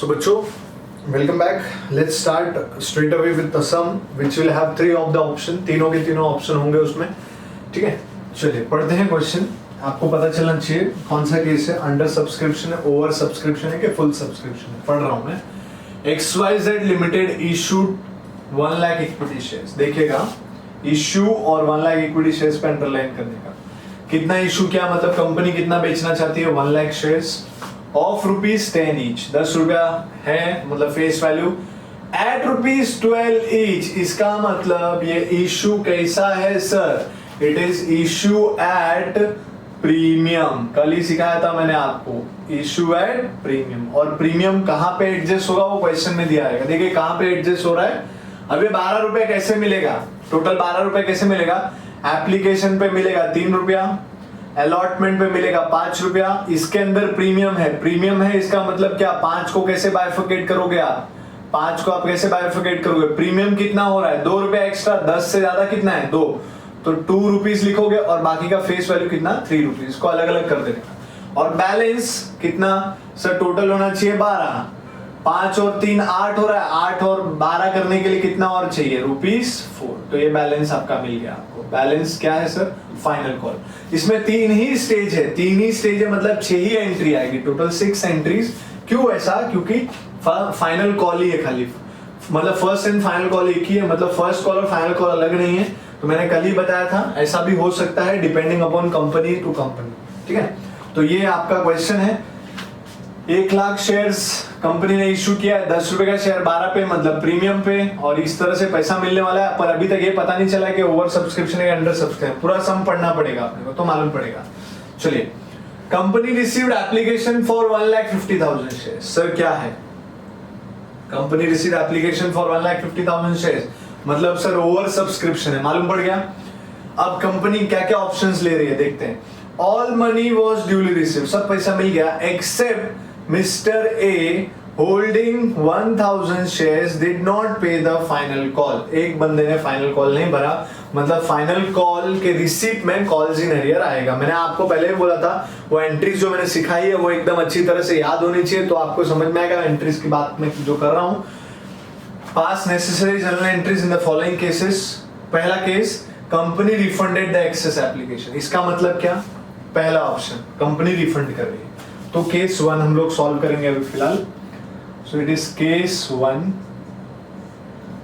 So बच्चों, welcome back. Let's start straight away with the sum, which will have three of the option. तीनों के तीनों option होंगे उसमें. ठीक है, चलिए पढ़ते हैं क्वेश्चन. आपको पता चलना चाहिए कौन सा केस है, अंडर सब्सक्रिप्शन है, ओवर सब्सक्रिप्शन है कि फुल सब्सक्रिप्शन है. पढ़ रहा हूं मैं. XYZ limited issued 1 lakh equity shares. देखिएगा, इश्यू और 1 लाख इक्विटी शेयर्स पे अंडरलाइन करने का. कितना इशू, क्या मतलब कंपनी कितना बेचना चाहती है? 1 लाख शेयर्स ऑफ ₹10 ईच. 10 रुपया है मतलब फेस वैल्यू एट ₹12 ईच. इसका मतलब ये इशू कैसा है sir? It is issue at premium. कल ही सिखाया था मैंने आपको, इशू एट प्रीमियम. और प्रीमियम कहां पे एडजस्ट होगा वो क्वेश्चन में दिया रहेगा. देखिए कहां पे एडजस्ट हो रहा है. अभी 12 रुपए कैसे मिलेगा? टोटल 12 रुपए कैसे मिलेगा? एप्लीकेशन पे मिलेगा 3 रुपया, अलॉटमेंट पे मिलेगा 5 रुपया. इसके अंदर प्रीमियम है. प्रीमियम है इसका मतलब क्या? 5 को कैसे बाइफरकेट करोगे आप? 5 को आप कैसे बाइफरकेट करोगे? प्रीमियम कितना हो रहा है? 2 रुपया एक्स्ट्रा. 10 से ज्यादा कितना है? 2. तो 2 रुपीज लिखोगे और बाकी का फेस वैल्यू कितना? 3 रुपीज. इसको अलग अलग कर देना. और बैलेंस कितना सर? टोटल होना चाहिए 12. 5 और 3 8 हो रहा है. 8 और 12 करने के लिए कितना और चाहिए? ₹4. तो ये बैलेंस आपका मिल गया आपको. बैलेंस क्या है सर? Final call. इसमें 3 ही स्टेज है. 3 ही स्टेज है मतलब 6 ही एंट्री आएगी. Total 6 entries. क्यों ऐसा? क्योंकि फाइनल कॉल ही है खाली. मतलब फर्स्ट एंड फाइनल कॉल एक ही है. मतलब फर्स्ट कॉल और फाइनल कॉल अलग नहीं है. तो मैंने कल ही बताया था ऐसा भी हो सकता है depending upon company to company. ठीक है, तो ये आपका क्वेश्चन है. 1 लाख शेयर्स कंपनी ने इशू किया है. 10 रुपए का शेयर 12 पे मतलब प्रीमियम पे, और इस तरह से पैसा मिलने वाला है. पर अभी तक ये पता नहीं चला कि ओवर सब्सक्रिप्शन है अंडर सब्सक्रिप्शन. पूरा सम पढ़ना पड़ेगा अपने को तो मालूम पड़ेगा. चलिए, company received application for 1,50,000 shares. Sir क्या है? Company received application for 1,50,000 shares मतलब सर ओवर सब्सक्रिप्शन है. मालूम पड़ गया. अब कंपनी क्या क्या ऑप्शंस ले रही है देखते हैं. All money was duly received. सब पैसा मिल गया except mister A holding 1,000 shares did not pay the final call. एक बंदे ने फाइनल कॉल नहीं भरा. मतलब फाइनल कॉल के रिसीप्ट में कॉल्स इन एरियर आएगा. मैंने आपको पहले भी बोला था वो एंट्रीज जो मैंने सिखाई है वो एकदम अच्छी तरह से याद होनी चाहिए. तो आपको समझ में आएगा एंट्रीज की बात में जो कर रहा हूं. Pass necessary journal entries in the following cases. पहला case, company refunded the excess application. इसका मतलब क्या? पहला ऑप्शन, कंपनी रिफंड कर रही है. तो केस 1 हम लोग सॉल्व करेंगे अभी फिलहाल. So it is case 1.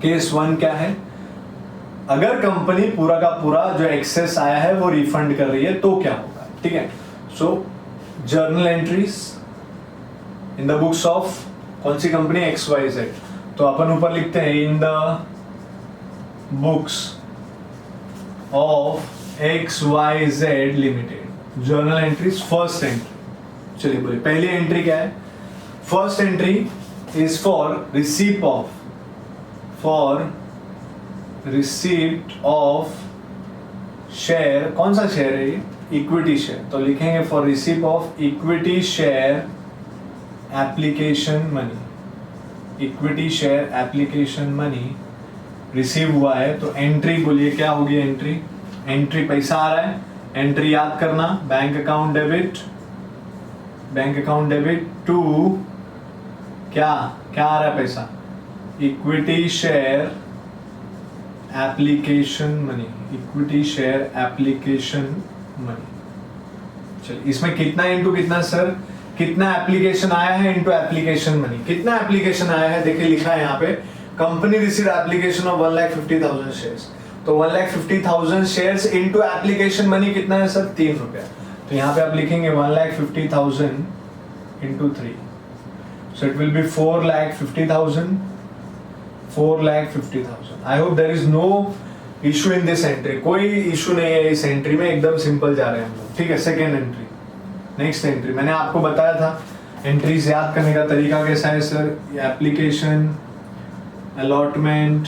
Case 1 क्या है? अगर कंपनी पूरा का पूरा जो एक्सेस आया है वो रिफंड कर रही है तो क्या होगा? ठीक है, so journal entries in the books of कौन सी कंपनी? XYZ. तो अपन ऊपर लिखते हैं in the books of XYZ limited. Journal entries. First entry, चलिए बोलिए पहली एंट्री क्या है? First entry is for receipt of share. कौन सा शेयर है ये? Equity share. तो लिखेंगे for receipt of equity share application money. Equity share application money receive हुआ है. तो एंट्री बोलिए क्या होगी? एंट्री पैसा आ रहा है. एंट्री याद करना, बैंक अकाउंट डेबिट टू क्या आ रहा है पैसा? Equity share application money. Equity share application money. चलिए, इसमें कितना इंटू कितना सर? कितना एप्लीकेशन आया है इंटू एप्लीकेशन मनी. कितना एप्लीकेशन आया है देखिए लिखा है यहाँ पे. Company received application of 1,50,000 shares. तो 1,50,000 शेयर्स इंटू एप्लीकेशन मनी कितना है सर? 3 रुपया. तो यहाँ पे आप लिखेंगे 1,50,000 into 3. So it will be 4,50,000. 4,50,000. I hope there is no issue in this entry. कोई इशू नहीं है इस एंट्री में. एकदम सिंपल जा रहे हैं हम लोग. ठीक है, सेकेंड एंट्री. नेक्स्ट एंट्री मैंने आपको बताया था एंट्रीज याद करने का तरीका कैसा है sir. Application, allotment,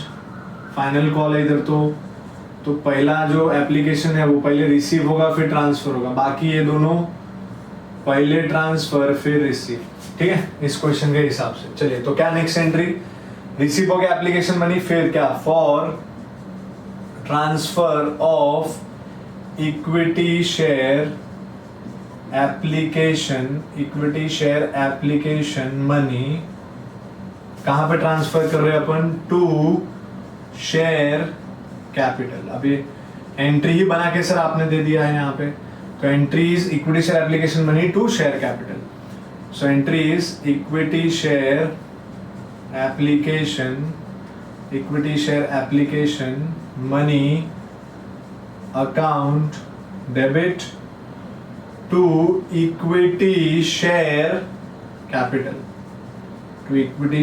final call है इधर. तो पहला जो एप्लीकेशन है वो पहले रिसीव होगा फिर ट्रांसफर होगा. बाकी ये दोनों पहले ट्रांसफर फिर रिसीव. ठीक है, इस क्वेश्चन के हिसाब से. चलिए, तो क्या नेक्स्ट एंट्री? रिसीव हो गया एप्लीकेशन मनी. फिर क्या? For transfer of equity share application money कहाँ पे ट्रांसफर कर रहे हैं अपन, टू शेयर कैपिटल। अब ये एंट्री ही बना के सर आपने दे दिया है यहाँ पे, तो entry is equity share application money to share capital. So entry is equity share application money account debit to equity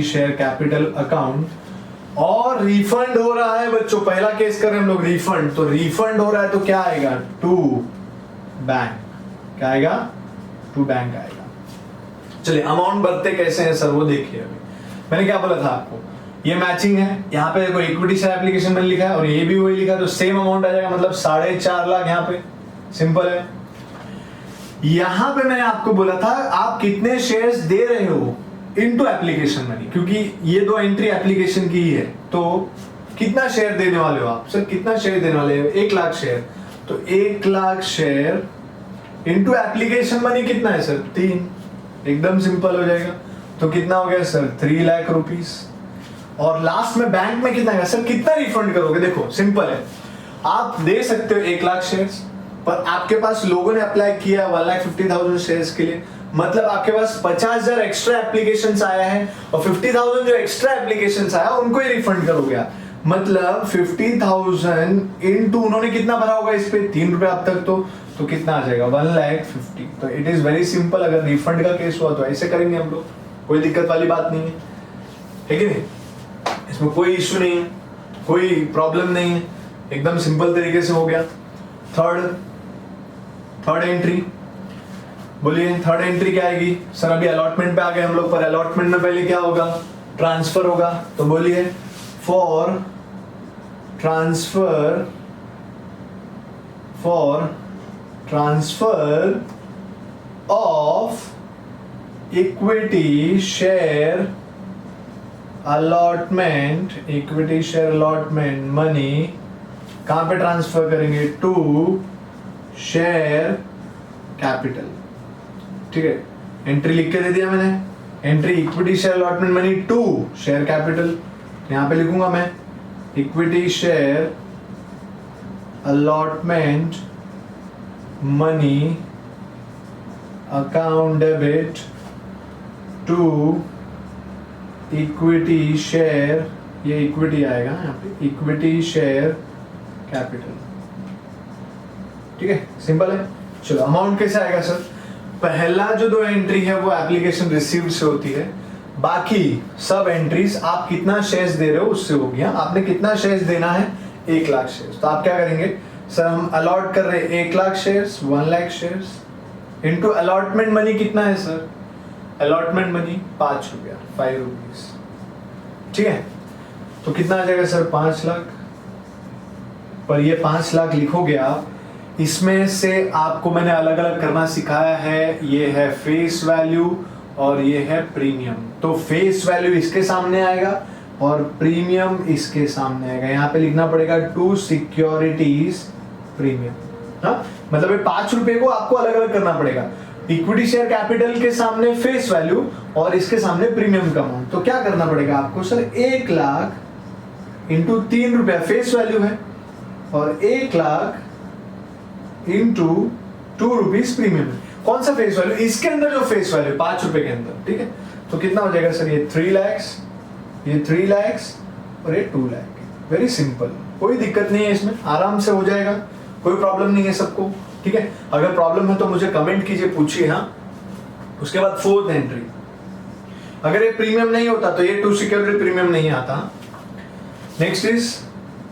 share capital account, और रिफंड हो रहा है बच्चों। पहला केस कर रहे हैं हम लोग रिफंड, तो रिफंड हो रहा है तो क्या आएगा, टू बैंक। क्या आएगा, टू बैंक आएगा। चलिए अमाउंट बढ़ते कैसे हैं सर वो देखिए। अभी मैंने क्या बोला था आपको, ये मैचिंग है। यहाँ पे देखो इक्विटी शेयर एप्लीकेशन मैंने लिखा है और ये भी वही लिखा है, तो सेम अमाउंट आ जाएगा, मतलब 4.5 लाख। यहाँ पे सिंपल है। यहां पे मैंने आपको बोला था आप कितने शेयर्स दे रहे हो इनटू एप्लीकेशन मनी, क्योंकि ये दो एंट्री एप्लीकेशन की ही है, तो कितना शेयर देने वाले हो आप सर, कितना शेयर देने वाले हो, 1 लाख शेयर। तो 1 lakh share into application money कितना है सर, 3। एकदम सिंपल हो जाएगा। तो कितना हो गया सर, 3 लाख रुपीस। और लास्ट में बैंक में कितना है सर, कितना रिफंड करोगे। देखो सिंपल है, आप दे सकते हो 1 लाख शेयर्स, पर आपके पास लोगों ने अप्लाई किया 1,50,000 शेयर्स के लिए, मतलब आपके पास 50,000 एक्स्ट्रा एप्लीकेशंस आया है, और 50,000 जो एक्स्ट्रा एप्लीकेशंस आया उनको ही रिफंड करोगे आप। मतलब 50,000 इनटू उन्होंने कितना भरा होगा इस पे, 3 रुपए अब तक, तो कितना आ जाएगा, 1,50,000। तो इट इज वेरी सिंपल। अगर रिफंड का केस हुआ तो ऐसे करेंगे हम लोग, कोई दिक्कत वाली बात नहीं है कि नहीं, इसमें कोई इश्यू नहीं है, कोई प्रॉब्लम नहीं है, एकदम सिंपल तरीके से हो गया। थर्ड एंट्री बोलिए, थर्ड एंट्री क्या आएगी सर। अभी अलॉटमेंट पे आ गए हम लोग, पर अलॉटमेंट में पहले क्या होगा, ट्रांसफर होगा। तो बोलिए, for transfer of equity share allotment money कहां पे ट्रांसफर करेंगे, टू शेयर कैपिटल। ठीक है, एंट्री लिख के दे दिया मैंने, entry equity share allotment money to share capital. यहां पे लिखूंगा मैं equity share allotment money account debit to equity share, ये इक्विटी आएगा यहाँ पे, इक्विटी शेयर कैपिटल। ठीक है, सिंपल है। चलो अमाउंट कैसे आएगा सर, पहला जो 2 एंट्री है वो एप्लीकेशन रिसीव्ड से होती है, बाकी सब एंट्रीज आप कितना शेयर्स दे रहे हो उससे होगी। आपने कितना शेयर्स देना है, 1 लाख शेयर्स। तो आप क्या करेंगे सर, हम अलॉट कर रहे हैं 1 lakh shares, 1 lakh shares into allotment money कितना है सर, अलॉटमेंट मनी 5 रुपया, 5 रुपीज। ठीक है, तो कितना आ जाएगा सर, 5 लाख। पर ये 5 लाख लिखोगे आप, इसमें से आपको मैंने अलग अलग करना सिखाया है। ये है फेस वैल्यू और ये है प्रीमियम। तो फेस वैल्यू इसके सामने आएगा और प्रीमियम इसके सामने आएगा। यहाँ पे लिखना पड़ेगा टू सिक्योरिटीज प्रीमियम। हाँ, मतलब ये 5 रुपए को आपको अलग अलग करना पड़ेगा। इक्विटी शेयर कैपिटल के सामने फेस वैल्यू और इसके सामने प्रीमियम का अमाउंट। तो क्या करना पड़ेगा आपको सर, 1 लाख इंटू 3 रुपया फेस वैल्यू है, और 1 लाख इंटू 2 रुपीज प्रीमियम। कौन सा फेस वैल्यू, इसके अंदर जो फेस वैल्यू 5 रुपए के अंदर। ठीक है, तो कितना हो जाएगा सर, ये 3 lakhs, ये 3 lakhs और ये 2 lakh। वेरी सिंपल, कोई दिक्कत नहीं है इसमें, आराम से हो जाएगा, कोई प्रॉब्लम नहीं है सबको। ठीक है, अगर प्रॉब्लम है तो मुझे कमेंट कीजिए, पूछिए। हाँ, उसके बाद 4th एंट्री, अगर ये प्रीमियम नहीं होता तो ये टू सिक्योरिटी प्रीमियम नहीं आता। नेक्स्ट इज,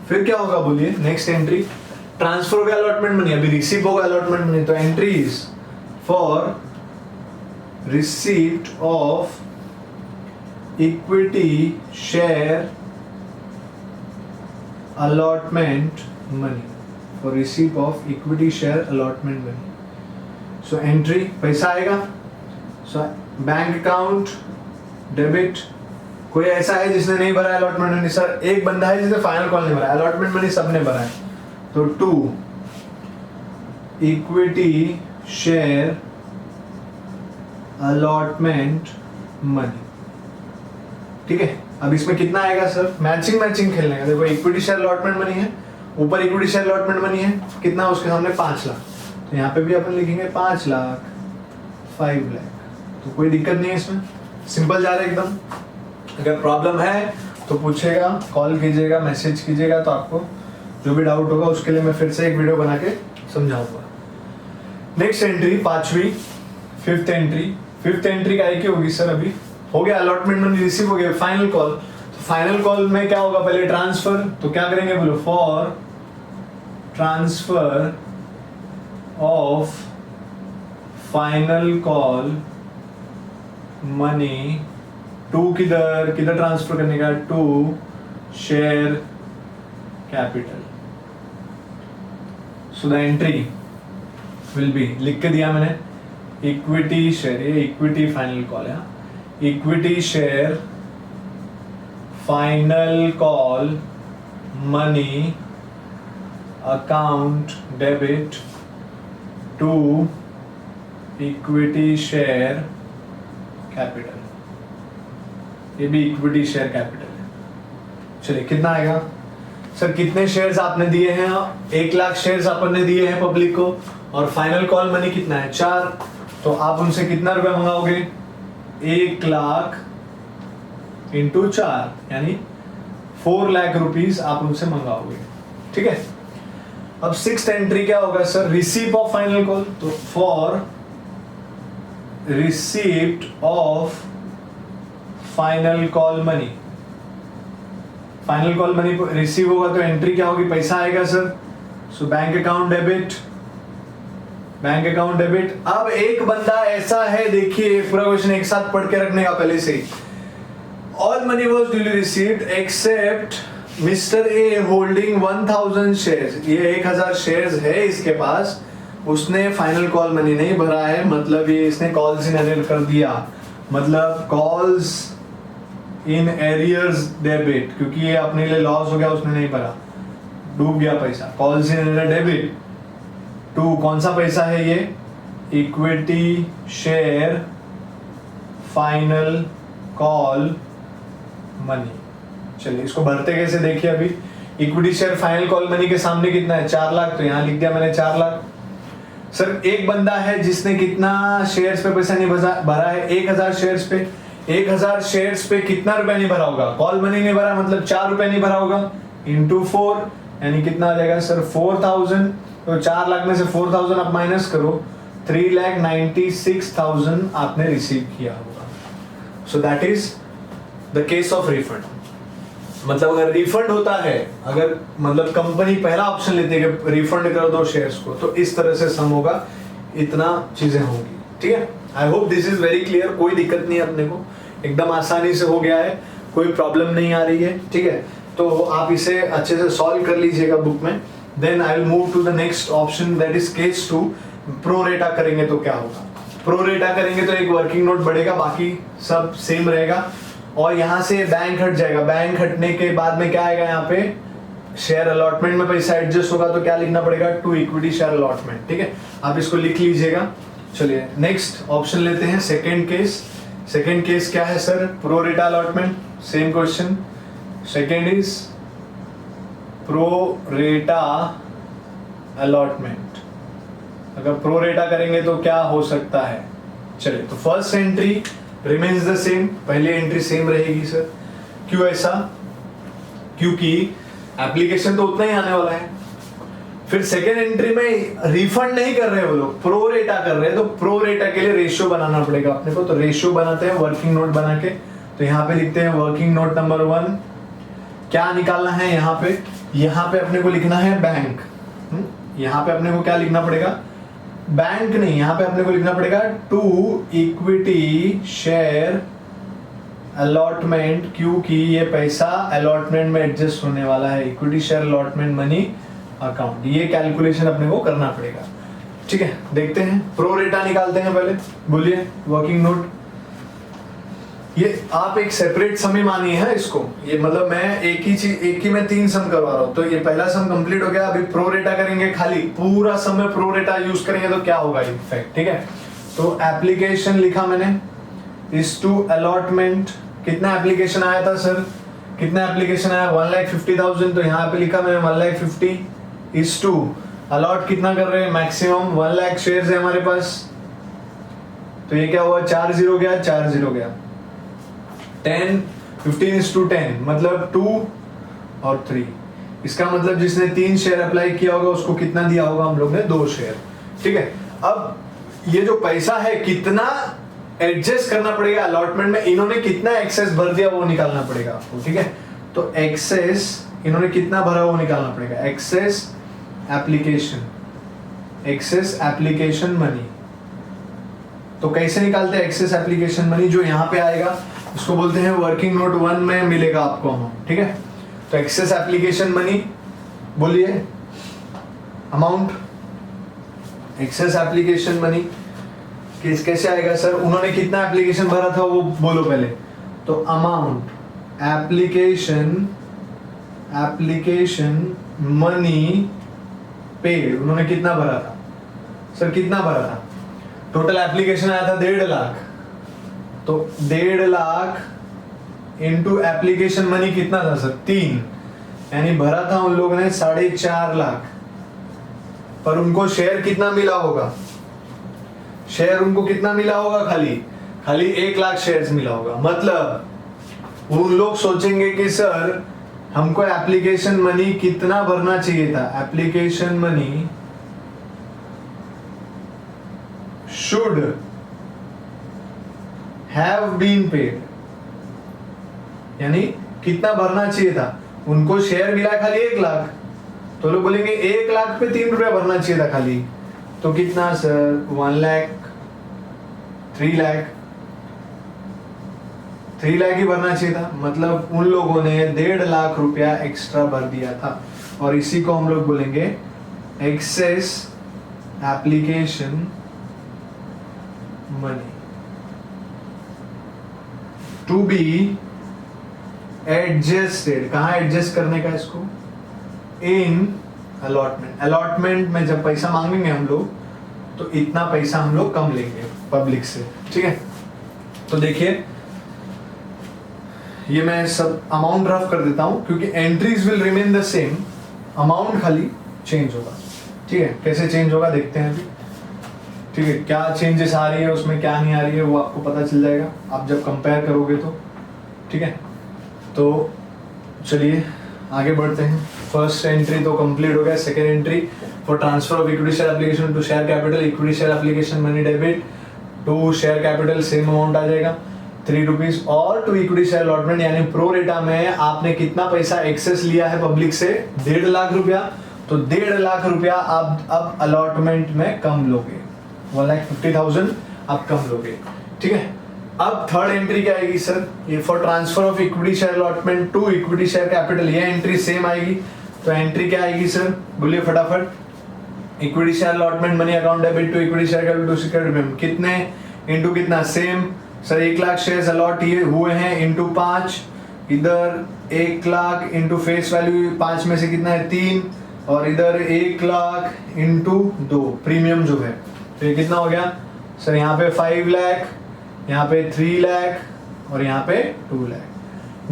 फिर क्या होगा बोलिए, नेक्स्ट एंट्री ट्रांसफर हो गया अलॉटमेंट मनी, अभी रिसीव होगा अलॉटमेंट मनी। तो entry is for receipt of equity share allotment money, for receipt of equity share allotment money. So entry पैसा आएगा, so बैंक अकाउंट डेबिट। कोई ऐसा है जिसने नहीं भरा अलॉटमेंट मनी सर, एक बंदा है जिसने फाइनल कॉल नहीं भरा, अलॉटमेंट मनी सबने भरा है। तो to equity share allotment money, ठीक है। अब इसमें कितना आएगा सर, मैचिंग खेलने का। देखो इक्विटी शेयर अलॉटमेंट मनी है, ऊपर इक्विटी शेयर अलॉटमेंट मनी है, कितना उसके सामने 5 लाख, तो यहाँ पे भी अपन लिखेंगे 5 लाख, 5 लाख। तो कोई दिक्कत नहीं है इसमें, सिंपल जा रहा है एकदम। अगर प्रॉब्लम है तो पूछेगा, कॉल कीजिएगा, मैसेज कीजिएगा, तो आपको जो भी डाउट होगा उसके लिए मैं फिर से एक वीडियो बना के समझाऊंगा। नेक्स्ट एंट्री, पांचवी, फिफ्थ एंट्री का क्या होगी सर, अभी हो गया अलॉटमेंट मनी रिसीव हो गया, फाइनल कॉल। तो फाइनल कॉल में क्या होगा, पहले ट्रांसफर, तो क्या करेंगे बोलो, for transfer of final call money to किधर ट्रांसफर करने का, to share capital. So the entry will be, लिख के दिया मैंने, इक्विटी शेयर, ये इक्विटी फाइनल कॉल है, equity share final call money account debit to equity share capital. ये भी इक्विटी शेयर कैपिटल है। चलिए कितना आएगा सर, कितने शेयर्स आपने दिए हैं, 1 लाख शेयर्स आपने दिए हैं पब्लिक को, और फाइनल कॉल मनी कितना है 4, तो आप उनसे कितना रुपए मंगाओगे, 1 लाख इंटू 4, यानी 4 लाख रुपीज आप उनसे मंगाओगे, ठीक है। अब 6th एंट्री क्या होगा sir, receipt of final call, तो for receipt of final call money, final call money receive होगा तो एंट्री क्या होगी, पैसा आएगा sir, so bank account debit. अब एक बंदा ऐसा है, देखिए पूरा क्वेश्चन एक साथ पढ़ के रखने का पहले से ही, all money was duly received except mister A holding 1000 shares, ये 1000 शेयर्स है इसके पास, उसने फाइनल कॉल मनी नहीं भरा है, मतलब ये इसने कॉल्स इन एरियर कर दिया, मतलब कॉल्स इन एरियर्स डेबिट, क्योंकि ये अपने लिए लॉस हो गया, उसने नहीं भरा, डूब गया पैसा, calls in arrear debit to, कौन सा पैसा है ये, equity share final call money. चलिए इसको भरते कैसे देखिए, अभी equity share final call money के सामने कितना है 4 लाख, तो यहां लिख दिया मैंने 4 लाख। सर एक बंदा है जिसने कितना शेयर्स पे पैसा नहीं भरा है, 1000 शेयर्स पे, 1000 शेयर्स पे कितना रुपया नहीं भरा होगा, कॉल मनी नहीं भरा, मतलब 4 रुपए नहीं भरा होगा, इंटू 4, यानी कितना आ जाएगा सर 4000, तो 4 लाख में से 4000 आप माइनस करो, 3,96,000 आपने रिसीव किया होगा। सो that is the case of refund. मतलब अगर रिफंड होता है, अगर मतलब कंपनी पहला ऑप्शन लेती है कि रिफंड कर दो शेयर्स को, तो इस तरह से सम होगा, इतना चीजें होंगी, ठीक है। आई hope this is very clear, कोई दिक्कत नहीं है, अपने को एकदम आसानी से हो गया है, कोई प्रॉब्लम नहीं आ रही है, ठीक है। तो आप इसे अच्छे से सॉल्व कर लीजिएगा बुक में। Then I will move to the next option, that is case 2। Pro rata करेंगे तो क्या होगा, प्रोरेटा करेंगे तो एक वर्किंग नोट बढ़ेगा, बाकी सब सेम रहेगा, और यहाँ से बैंक हट जाएगा, बैंक हटने के बाद में क्या आएगा, यहाँ पे शेयर अलॉटमेंट में पैसा एडजस्ट होगा, तो क्या लिखना पड़ेगा, टू इक्विटी शेयर अलॉटमेंट, ठीक है। आप इसको लिख लीजिएगा। चलिए नेक्स्ट ऑप्शन लेते हैं, सेकेंड केस। सेकेंड केस क्या है sir, pro rata allotment, same question. Second is pro rata allotment. अगर प्रोरेटा करेंगे तो क्या हो सकता है, चलिए तो first entry remains the same, पहली एंट्री सेम रहेगी सर। क्यों ऐसा, क्योंकि एप्लीकेशन तो उतना ही आने वाला है। फिर सेकेंड एंट्री में रिफंड नहीं कर रहे वो लोग, प्रोरेटा कर रहे हैं, तो प्रोरेटा के लिए रेशियो बनाना पड़ेगा अपने को, तो रेशियो बनाते हैं वर्किंग नोट बना के। तो यहाँ पे लिखते हैं वर्किंग नोट नंबर 1, क्या निकालना है यहाँ पे अपने को लिखना है बैंक। यहाँ पे अपने को क्या लिखना पड़ेगा, बैंक नहीं, यहाँ पे अपने को लिखना पड़ेगा टू इक्विटी शेयर अलॉटमेंट, क्योंकि ये पैसा अलॉटमेंट में एडजस्ट होने वाला है, equity share allotment money account, ये कैलकुलेशन अपने को करना पड़ेगा, ठीक है। देखते हैं प्रोरेटा निकालते हैं पहले, बोलिए वर्किंग नोट। ये आप एक सेपरेट सम ही मानिए है इसको, ये मतलब मैं एक ही में 3 सम करवा रहा हूँ, तो ये पहला सम कंप्लीट हो गया। अभी प्रोरेटा करेंगे, खाली पूरा सम में प्रोरेटा यूज करेंगे तो क्या होगा इफेक्ट, ठीक है। तो एप्लीकेशन लिखा मैंने, इज टू अलॉटमेंट, कितना एप्लीकेशन आया था सर, कितना एप्लीकेशन आया 1,50,000, तो यहाँ पे लिखा मैंने 1,50,000 अलॉट कितना कर रहे हैं मैक्सिमम 1 लाख शेयर्स है हमारे पास, तो ये क्या हुआ 4 0 गया 4 0 गया 10 15:10 मतलब 2 और 3, इसका मतलब जिसने 3 शेयर अप्लाई किया होगा उसको कितना दिया होगा हम लोग ने 2 शेयर। ठीक है, अब ये जो पैसा है कितना एडजस्ट करना पड़ेगा अलॉटमेंट में, इन्होंने कितना एक्सेस भर दिया वो निकालना पड़ेगा आपको। ठीक है, तो एक्सेस इन्होंने कितना भरा वो निकालना पड़ेगा, एक्सेस एप्लीकेशन मनी। तो कैसे निकालते हैं एक्सेस एप्लीकेशन मनी, जो यहाँ पे आएगा उसको बोलते हैं वर्किंग नोट 1 में मिलेगा आपको अमाउंट। ठीक है, तो एक्सेस एप्लीकेशन मनी बोलिए अमाउंट, एक्सेस एप्लीकेशन मनी कैसे आएगा सर, उन्होंने कितना एप्लीकेशन भरा था वो बोलो पहले, तो अमाउंट एप्लीकेशन मनी पेड, उन्होंने कितना भरा था सर, कितना भरा था, टोटल एप्लीकेशन आया था 1.5 लाख, तो 1.5 लाख इंटू एप्लीकेशन मनी कितना था सर 3, यानी भरा था उन लोगों ने 4.5 लाख, पर उनको शेयर कितना मिला होगा, शेयर उनको कितना मिला होगा, खाली 1 लाख शेयर्स मिला होगा। मतलब उन लोग सोचेंगे कि सर हमको एप्लीकेशन मनी कितना भरना चाहिए था, application money should have been paid, यानी कितना भरना चाहिए था, उनको शेयर मिला खाली 1 लाख, तो लोग बोलेंगे 1 लाख पे 3 रुपया भरना चाहिए था खाली, तो कितना सर 1 लाख 3 लाख ही भरना चाहिए था, मतलब उन लोगों ने 1.5 लाख रुपया एक्स्ट्रा भर दिया था, और इसी को हम लोग बोलेंगे excess application money to be adjusted. कहाँ एडजस्ट करने का इसको, इन अलॉटमेंट में जब पैसा मांगेंगे हम लोग तो इतना पैसा हम लोग कम लेंगे पब्लिक से। ठीक है, तो देखिए ये मैं सब अमाउंट रफ कर देता हूं क्योंकि entries will remain the same, amount खाली चेंज होगा। ठीक है, कैसे चेंज होगा देखते हैं अभी। ठीक है, क्या चेंजेस आ रही है उसमें क्या नहीं आ रही है वो आपको पता चल जाएगा आप जब कंपेयर करोगे तो। ठीक है, तो चलिए आगे बढ़ते हैं। फर्स्ट एंट्री तो कंप्लीट हो गया। Second entry for transfer of equity share application to share capital, equity share application money debit to share capital same amount आ जाएगा 3 रुपीज, और टू इक्विटी शेयर अलॉटमेंट यानी प्रो रेटा में आपने कितना पैसा एक्सेस लिया है पब्लिक से 1.5 लाख रुपया, तो 1.5 लाख रुपया आप अब अलॉटमेंट में कम लोगे, 1,50,000 आप कम लोगे। ठीक है, अब थर्ड एंट्री क्या आएगी सर, ये for transfer of equity share allotment to equity share capital, ये एंट्री सेम आएगी। तो एंट्री क्या आएगी सर, बोलिए फटाफट। Equity share allotment money account debit to equity share capital to security, कितने इंटू कितना, same sir 1 lakh shares allot हुए हैं इंटू 5, इधर 1 लाख इंटू फेस वैल्यू 5 में से कितना है 3, और इधर 1 लाख इंटू 2 प्रीमियम जो है, तो ये कितना हो गया सर, यहाँ पे 5 लाख, यहाँ पे 3 लाख और यहाँ पे 2 lakh.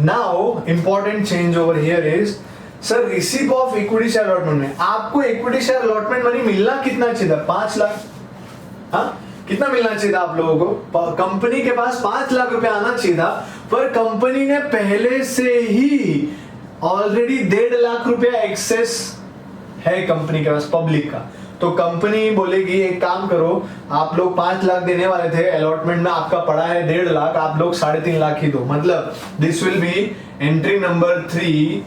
Now important change over here is sir receive of equity share allotment में आपको इक्विटी शेयर अलॉटमेंट मनी मिलना कितना चाहिए था, 5 लाख। हाँ, कितना मिलना चाहिए था आप लोगों को, कंपनी के पास 5 लाख रुपया आना चाहिए था, पर कंपनी ने पहले से ही ऑलरेडी 1.5 लाख रुपया एक्सेस है कंपनी के पास पब्लिक का। तो कंपनी बोलेगी एक काम करो, आप लोग 5 लाख देने वाले थे अलॉटमेंट में, आपका पड़ा है 1.5 लाख, आप लोग 3.5 लाख ही दो। मतलब this will be entry number 3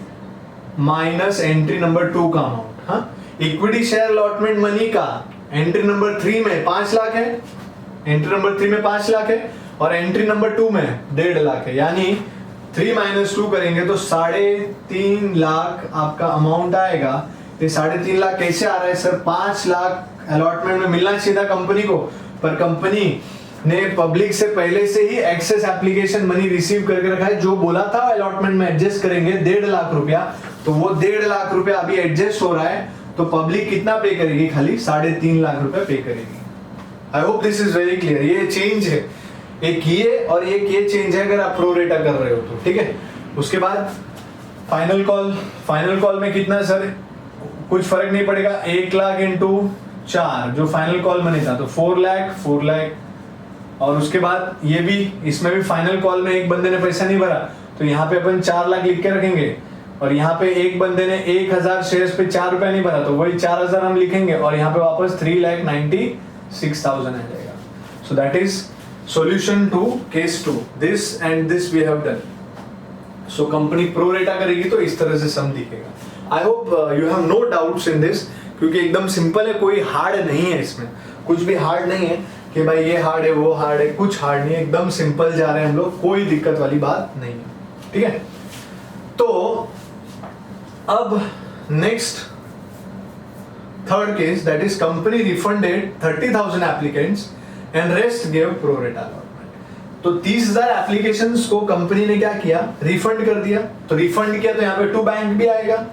minus entry number 2 का अमाउंट। हाँ, इक्विटी शेयर अलॉटमेंट मनी का एंट्री नंबर 3 में 5 लाख है, एंट्री नंबर 3 में 5 लाख है, और एंट्री नंबर 2 में 1.5 लाख है, यानी 3 - 2 करेंगे तो 3.5 लाख आपका अमाउंट आएगा। तो 3.5 लाख कैसे आ रहा है सर, 5 लाख अलॉटमेंट में मिलना चाहिए था कंपनी को, पर कंपनी ने पब्लिक से पहले से ही एक्सेस एप्लीकेशन मनी रिसीव करके रखा है, जो बोला था अलॉटमेंट में एडजस्ट करेंगे 1.5 लाख रुपया, तो वो 1.5 लाख रुपया अभी एडजस्ट हो रहा है, तो पब्लिक कितना पे करेगी, खाली 3.5 लाख रुपया पे करेगी। आई hope this is very clear. ये चेंज है, एक ये और एक ये चेंज है अगर आप प्रोरेटा कर रहे हो तो, ठीक है। उसके बाद फाइनल कॉल में कितना सर, कुछ फर्क नहीं पड़ेगा, 1 लाख इंटू 4 जो फाइनल कॉल मनी था, तो 4 लाख। और उसके बाद ये भी, इसमें भी फाइनल कॉल में एक बंदे ने पैसा नहीं भरा, तो यहाँ पे अपन 4 लाख लिख के रखेंगे, और यहाँ पे एक बंदे ने 1000 शेयर्स पे 4 रुपया नहीं भरा, तो वही 4000 हम लिखेंगे, और यहाँ पे वापस 3,96,000 आ जाएगा। So that is solution to case 2, this and this we have done. So company pro rata करेगी तो इस तरह से सम दिखेगा। I hope you have no doubts in this, क्योंकि एकदम सिंपल है, कोई हार्ड नहीं है इसमें, कुछ भी हार्ड नहीं है कि भाई ये हार्ड है वो हार्ड है, कुछ हार्ड नहीं है, एकदम सिंपल जा रहे हैं हम लोग, कोई दिक्कत वाली बात नहीं है, ठीक है। तो अब next third case, that is company refunded 30,000 applicants and rest give pro रेटा अलॉटमेंट। तो 30,000 एप्लीकेशंस को कंपनी ने क्या किया, रिफंड कर दिया। तो रिफंड किया तो यहाँ पे टू बैंक भी आएगा,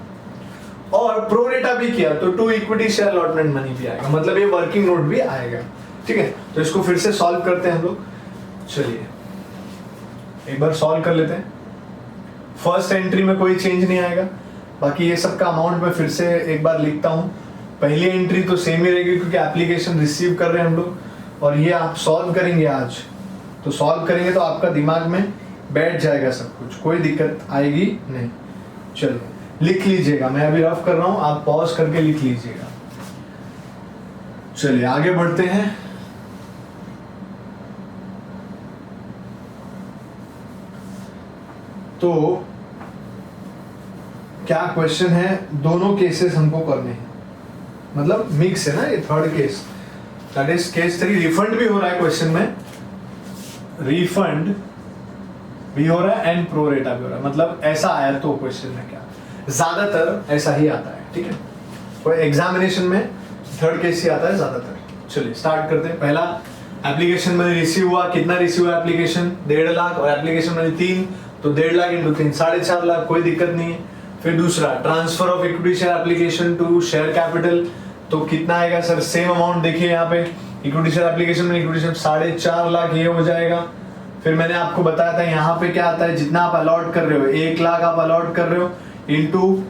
और प्रो रेटा भी किया तो to equity share allotment money भी आएगा, मतलब ये वर्किंग नोट भी आएगा, ठीक है। तो इसको फिर से सॉल्व करते हैं हम लोग। चलिए एक बार सॉल्व कर लेते हैं। फर्स्ट एंट्री में कोई चेंज नहीं आएगा, बाकी ये सब का अमाउंट मैं फिर से एक बार लिखता हूँ। पहली एंट्री तो सेम ही रहेगी क्योंकि एप्लीकेशन रिसीव कर रहे हैं हम लोग, और ये आप सॉल्व करेंगे आज, तो सॉल्व करेंगे तो आपका दिमाग में बैठ जाएगा सब कुछ, कोई दिक्कत आएगी नहीं। चलो लिख लीजिएगा, मैं अभी रफ कर रहा हूँ, आप पॉज करके लिख लीजिएगा। चलिए आगे बढ़ते हैं। तो क्या क्वेश्चन है, दोनों केसेस हमको करने हैं, मतलब मिक्स है ना ये third case, that is case 3। Refund भी हो रहा है क्वेश्चन में, रिफंड भी हो रहा है एंड प्रो रेटा भी हो रहा है, मतलब ऐसा आया तो क्वेश्चन में क्या, ज्यादातर ऐसा ही आता है, ठीक है। कोई एग्जामिनेशन में थर्ड केस ही आता है ज्यादातर। चलिए स्टार्ट करते हैं। पहला, एप्लीकेशन मनी रिसीव हुआ, कितना रिसीव हुआ एप्लीकेशन, 1.5 लाख, और एप्लीकेशन मनी 3, तो 1.5 लाख इंटू 3 4.5 लाख, कोई दिक्कत नहीं है। फिर दूसरा, transfer of equity share application to share capital, तो कितना आएगा सर, सेम अमाउंट देखिए यहाँ पे, इक्विटी शेयर एप्लीकेशन में इक्विटी शेयर 4.5 लाख ये हो जाएगा। फिर मैंने आपको बताया था यहाँ पे क्या आता है, जितना आप अलॉट कर रहे हो, 1 लाख आप अलॉट कर रहे हो इंटू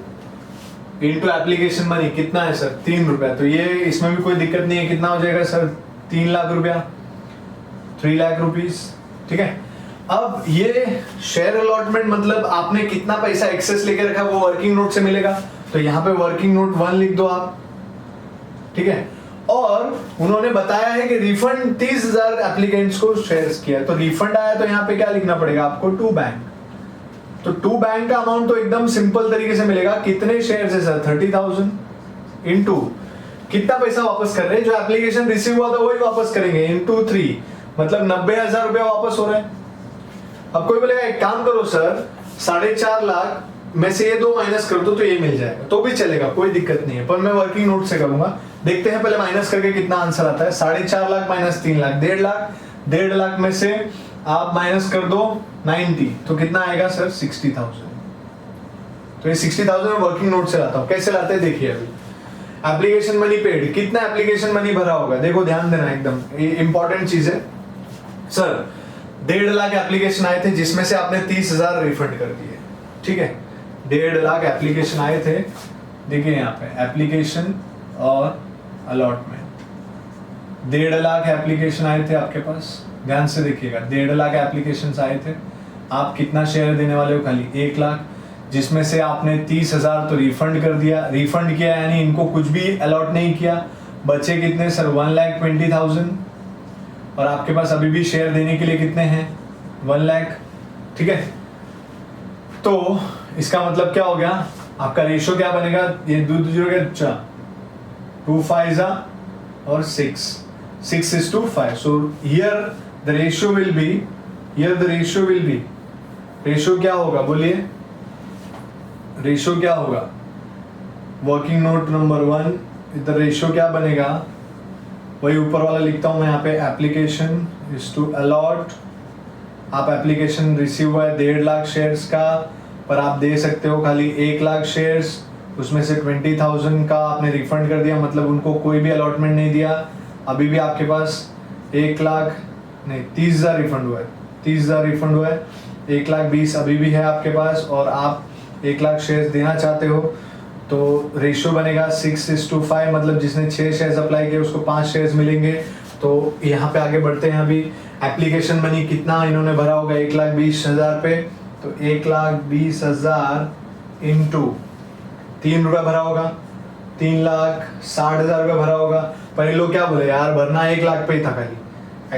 एप्लीकेशन मनी कितना है सर, 3 रुपया, तो ये इसमें भी कोई दिक्कत नहीं है, कितना हो जाएगा सर, 3 लाख रुपया, 3 लाख रुपीज, ठीक है। अब ये शेयर अलॉटमेंट मतलब आपने कितना पैसा एक्सेस लेके रखा वो वर्किंग नोट से मिलेगा, तो यहाँ पे वर्किंग नोट 1 लिख दो आप, ठीक है। और उन्होंने बताया है कि रिफंड 30,000 एप्लीकेंट्स को शेयर्स किया, तो रिफंड आया तो यहाँ पे क्या लिखना पड़ेगा आपको, टू बैंक। तो टू बैंक का अमाउंट तो एकदम सिंपल तरीके से मिलेगा, कितने शेयर्स है सर, 30,000 इनटू कितना पैसा वापस कर रहे हैं, जो एप्लीकेशन रिसीव हुआ था वही वापस करेंगे, इनटू 3, मतलब 90,000 रुपया वापस हो रहा है। अब कोई बोलेगा एक काम करो सर, 4.5 लाख में से ये 2 माइनस कर दो तो ये मिल जाएगा, तो भी चलेगा, कोई दिक्कत नहीं है, पर मैं वर्किंग नोट से करूंगा। देखते हैं पहले माइनस करके कितना आंसर आता है, 4.5 लाख माइनस 3 लाख, 1.5 लाख, 1.5 लाख में से आप माइनस कर दो 90, तो कितना आएगा सर, 60,000। तो ये 60,000 मैं वर्किंग नोट से लाता हूँ। कैसे लाते हैं देखिए, अभी एप्लीकेशन मनी पेड, कितना एप्लीकेशन मनी भरा होगा, देखो ध्यान देना, एकदम इंपॉर्टेंट चीज है सर। 1.5 लाख एप्लीकेशन आए थे जिसमें से आपने 30,000 रिफंड कर दिए, ठीक है। 1.5 लाख एप्लीकेशन आए थे, देखिए यहाँ पे एप्लीकेशन और अलॉटमेंट, 1.5 लाख एप्लीकेशन आए थे आपके पास, ध्यान से देखिएगा, 1.5 लाख एप्लीकेशन आए थे, आप कितना शेयर देने वाले हो, खाली 1 लाख, जिसमें से आपने 30,000 तो रिफंड कर दिया, रिफंड किया यानी इनको कुछ भी अलॉट नहीं किया, बचे कितने सर, 1,20,000, और आपके पास अभी भी शेयर देने के लिए कितने हैं, 1 लाख, ठीक है। तो इसका मतलब क्या हो गया, आपका रेशियो क्या बनेगा, ये 2 0 के 2 5 और 6:5, so here the ratio will be, ratio क्या होगा बोलिए, रेशियो क्या होगा, वर्किंग नोट नंबर 1, इधर रेशियो क्या बनेगा, वही ऊपर वाला लिखता हूं मैं यहाँ पे, एप्लीकेशन इज टू अलॉट, आप एप्लीकेशन रिसीव हुआ है 1.5 लाख शेयर्स का, पर आप दे सकते हो खाली 1 लाख शेयर्स, उसमें से 20,000 का आपने रिफंड कर दिया, मतलब उनको कोई भी अलॉटमेंट नहीं दिया, अभी भी आपके पास 1 लाख नहीं 30,000 रिफंड हुआ है, 30,000 रिफंड हुआ है, 1,20,000 अभी भी है आपके पास और आप 1,00,000 शेयर्स देना चाहते हो तो रेशियो बनेगा 6:5, मतलब जिसने 6 शेयर्स अप्लाई किए उसको 5 शेयर्स मिलेंगे। तो यहाँ पे आगे बढ़ते हैं। अभी एप्लीकेशन मनी कितना इन्होंने भरा होगा 1,20,000 पे, तो 1,20,000 इंटू 3 रुपये भरा होगा, 3,60,000 रुपये भरा होगा। पर ये लोग क्या बोले यार भरना 1,00,000 पे ही था खाली,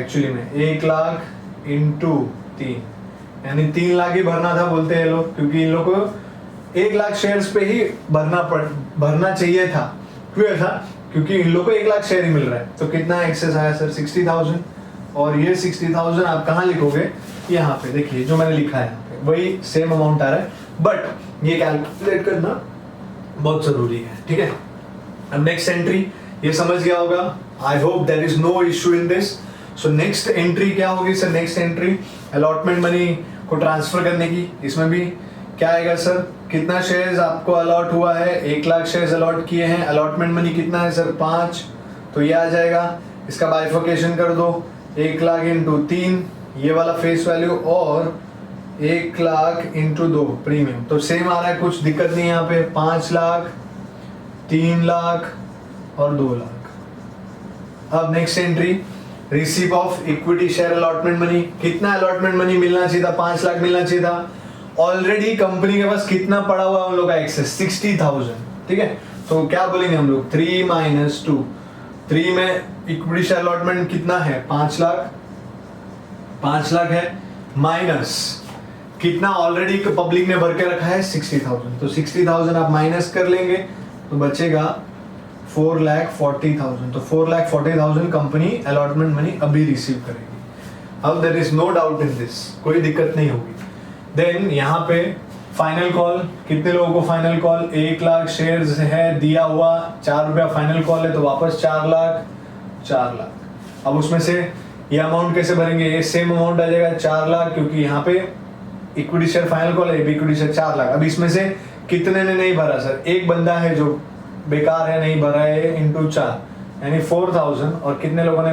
एक्चुअली में 1,00,000 इंटू 3 यानी 3,00,000 ही भरना था बोलते हैं लोग, क्योंकि इन लोग को 1,00,000 शेयर्स पे ही भरना चाहिए था। क्यों ऐसा? क्योंकि इन लोग को 1,00,000 शेयर ही मिल रहा है। तो कितना एक्सेस आया सर? 60,000। और ये 60,000 आप कहाँ लिखोगे? यहाँ पे देखिए जो मैंने लिखा है वही सेम अमाउंट आ रहा है, बट ये कैलकुलेट करना बहुत जरूरी है, ठीक है। अब नेक्स्ट एंट्री ये समझ गया होगा, I hope there is no issue in this. So next entry क्या होगी sir? Next entry allotment money को ट्रांसफर करने की। इसमें भी क्या आएगा सर? कितना शेयर्स आपको अलॉट हुआ है? 1,00,000 शेयर्स अलॉट किए हैं, अलॉटमेंट मनी कितना है सर? 5। तो ये आ जाएगा, इसका बाइफर्केशन कर दो, 1,00,000 इंटू 3 ये वाला फेस वैल्यू और 1,00,000 इंटू 2 प्रीमियम। तो सेम आ रहा है, कुछ दिक्कत नहीं है यहाँ पे। 5,00,000, 3,00,000 और 2,00,000। अब next entry receive of equity share allotment money. कितना अलॉटमेंट मनी मिलना चाहिए था? 5,00,000 मिलना चाहिए था। ऑलरेडी कंपनी के पास कितना पड़ा हुआ है उन लोग का एक्सेस? 60,000, ठीक है। तो क्या बोलेंगे हम लोग? 3 - 2। 3 में इक्विटी शेयर अलॉटमेंट कितना है? 5,00,000, 5,00,000 है, माइनस कितना ऑलरेडी पब्लिक ने भर के रखा है? 60,000। तो 60,000 आप माइनस कर लेंगे तो बचेगा 4,40,000। तो 4,40,000 कंपनी अलॉटमेंट मनी अभी रिसीव करेगी। अब there is no doubt in this, कोई दिक्कत नहीं होगी। देन यहाँ पे फाइनल कॉल, कितने लोगों को फाइनल कॉल? 1,00,000 शेयर्स है दिया हुआ, 4 रुपया फाइनल कॉल है, तो वापस 4,00,000, 4,00,000। अब उसमें से ये अमाउंट कैसे भरेंगे? ये सेम अमाउंट आ जाएगा 4,00,000, क्योंकि यहाँ पे इक्विटी शेयर फाइनल कॉल है, इक्विटी शेयर 4,00,000। अब इसमें से कितने ने नहीं भरा सर? एक बंदा है जो बेकार है, नहीं भरा है, इंटू 4 यानी 4,000। और कितने लोगों ने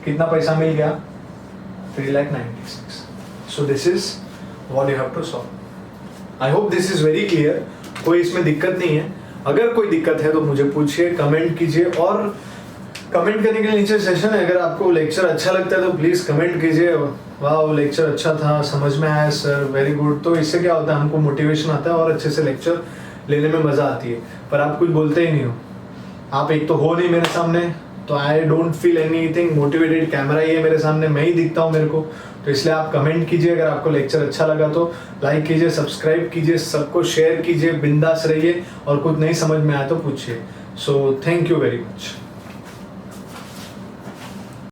कितना पैसा मिल गया? 3,96,000। So this is what you have to solve. I hope this is very clear, कोई इसमें दिक्कत नहीं है। अगर कोई दिक्कत है तो मुझे पूछिए, कमेंट कीजिए। और कमेंट करने के लिए नीचे सेशन है, अगर आपको लेक्चर अच्छा लगता है तो प्लीज कमेंट कीजिए, वाह लेक्चर अच्छा था, समझ में आया सर, वेरी गुड। तो इससे क्या होता है, हमको मोटिवेशन आता है और अच्छे से लेक्चर लेने में मजा आती है। पर आप कुछ बोलते ही नहीं हो, आप एक तो हो नहीं मेरे सामने, तो I don't feel anything motivated. Camera ही है मेरे सामने, मैं ही दिखता हूँ मेरे को, तो इसलिए आप कमेंट कीजिए। अगर आपको लेक्चर अच्छा लगा तो लाइक कीजिए, सब्सक्राइब कीजिए, सबको शेयर कीजिए, बिंदास रहिए और कुछ नहीं समझ में आया तो पूछिए। So thank you very much.